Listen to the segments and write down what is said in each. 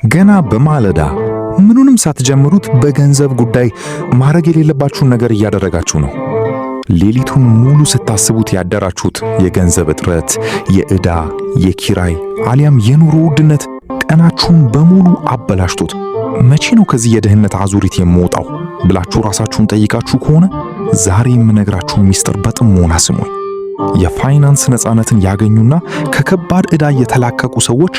ገና በማለዳ ምኑንም ሳትጀምሩት በገንዘብ ጉዳይ ማድረግ የሌለባችሁን ነገር እያደረጋችሁ ነው። ሌሊቱን ሙሉ ስታስቡት ያደራችሁት የገንዘብ እጥረት፣ የዕዳ፣ የኪራይ አሊያም የኑሮ ውድነት ቀናችሁን በሙሉ አበላሽቶት መቼ ነው ከዚህ የድህነት አዙሪት የምወጣው ብላችሁ ራሳችሁን ጠይቃችሁ ከሆነ ዛሬ የምነግራችሁ ሚስጥር በጥሞና ስሙኝ። የፋይናንስ ነፃነትን ያገኙና ከከባድ ዕዳ የተላቀቁ ሰዎች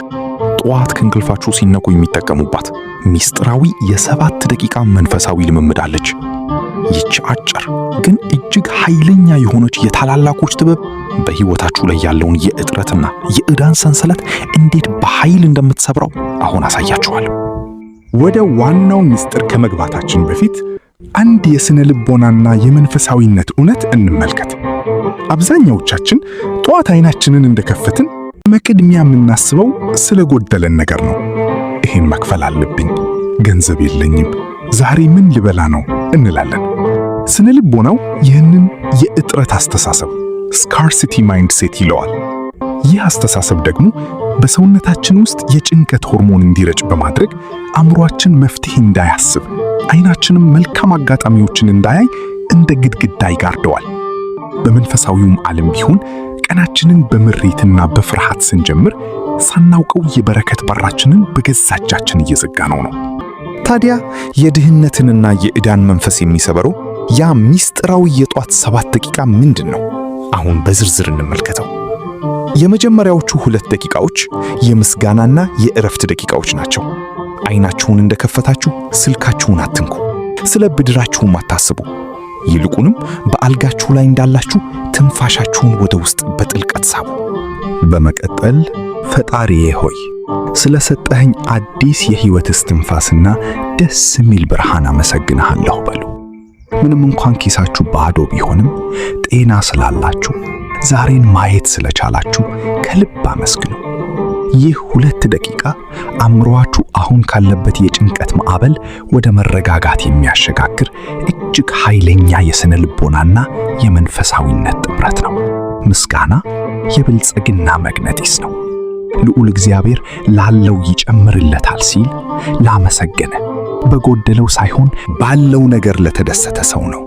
ጠዋት ከእንቅልፋችሁ ሲነቁ የሚጠቀሙባት ሚስጥራዊ የ7 ደቂቃ መንፈሳዊ ልምምድ አለች። ይህች አጭር ግን እጅግ ኃይለኛ የሆነች የታላላቆች ጥበብ በሕይወታችሁ ላይ ያለውን የእጥረትና የዕዳን ሰንሰለት እንዴት በኃይል እንደምትሰብረው አሁን አሳያችኋለሁ። ወደ ዋናው ሚስጥር ከመግባታችን በፊት አንድ የስነ ልቦናና የመንፈሳዊነት እውነት እንመልከት። አብዛኛዎቻችን ጠዋት አይናችንን እንደከፈትን በቅድሚያ የምናስበው ስለጎደለን ነገር ነው። ይሄን መክፈል አለብኝ፣ ገንዘብ የለኝም፣ ዛሬ ምን ልበላ ነው እንላለን። ስነ ልቦናው ይህንን የእጥረት አስተሳሰብ ስካርሲቲ ማይንድሴት ይለዋል። ይህ አስተሳሰብ ደግሞ በሰውነታችን ውስጥ የጭንቀት ሆርሞን እንዲረጭ በማድረግ አእምሮአችን መፍትሄ እንዳያስብ፣ አይናችንም መልካም አጋጣሚዎችን እንዳያይ እንደ ግድግዳ ይጋርደዋል። በመንፈሳዊውም ዓለም ቢሆን ቀናችንን በምሬትና በፍርሃት ስንጀምር ሳናውቀው የበረከት በራችንን በገዛ እጃችን እየዘጋነው ነው። ታዲያ የድህነትንና የዕዳን መንፈስ የሚሰበረው ያ ሚስጥራዊ የጧት 7 ደቂቃ ምንድን ነው? አሁን በዝርዝር እንመልከተው። የመጀመሪያዎቹ 2 ደቂቃዎች የምስጋናና የእረፍት ደቂቃዎች ናቸው። አይናችሁን እንደከፈታችሁ ስልካችሁን አትንኩ፣ ስለ ብድራችሁም አታስቡ። ይልቁንም በአልጋችሁ ላይ እንዳላችሁ ትንፋሻችሁን ወደ ውስጥ በጥልቀት ሳቡ። በመቀጠል ፈጣሪዬ ሆይ ስለሰጠኸኝ አዲስ የሕይወት እስትንፋስና ደስ የሚል ብርሃን አመሰግንሃለሁ በሉ። ምንም እንኳን ኪሳችሁ ባዶ ቢሆንም ጤና ስላላችሁ፣ ዛሬን ማየት ስለቻላችሁ ከልብ አመስግኑ። ይህ 2 ደቂቃ አእምሮአችሁ አሁን ካለበት የጭንቀት ማዕበል ወደ መረጋጋት የሚያሸጋግር እጅግ ኃይለኛ የስነ ልቦናና የመንፈሳዊነት ጥምረት ነው። ምስጋና የብልጽግና መግነጢስ ነው። ልዑል እግዚአብሔር ላለው ይጨምርለታል ሲል ላመሰገነ፣ በጎደለው ሳይሆን ባለው ነገር ለተደሰተ ሰው ነው።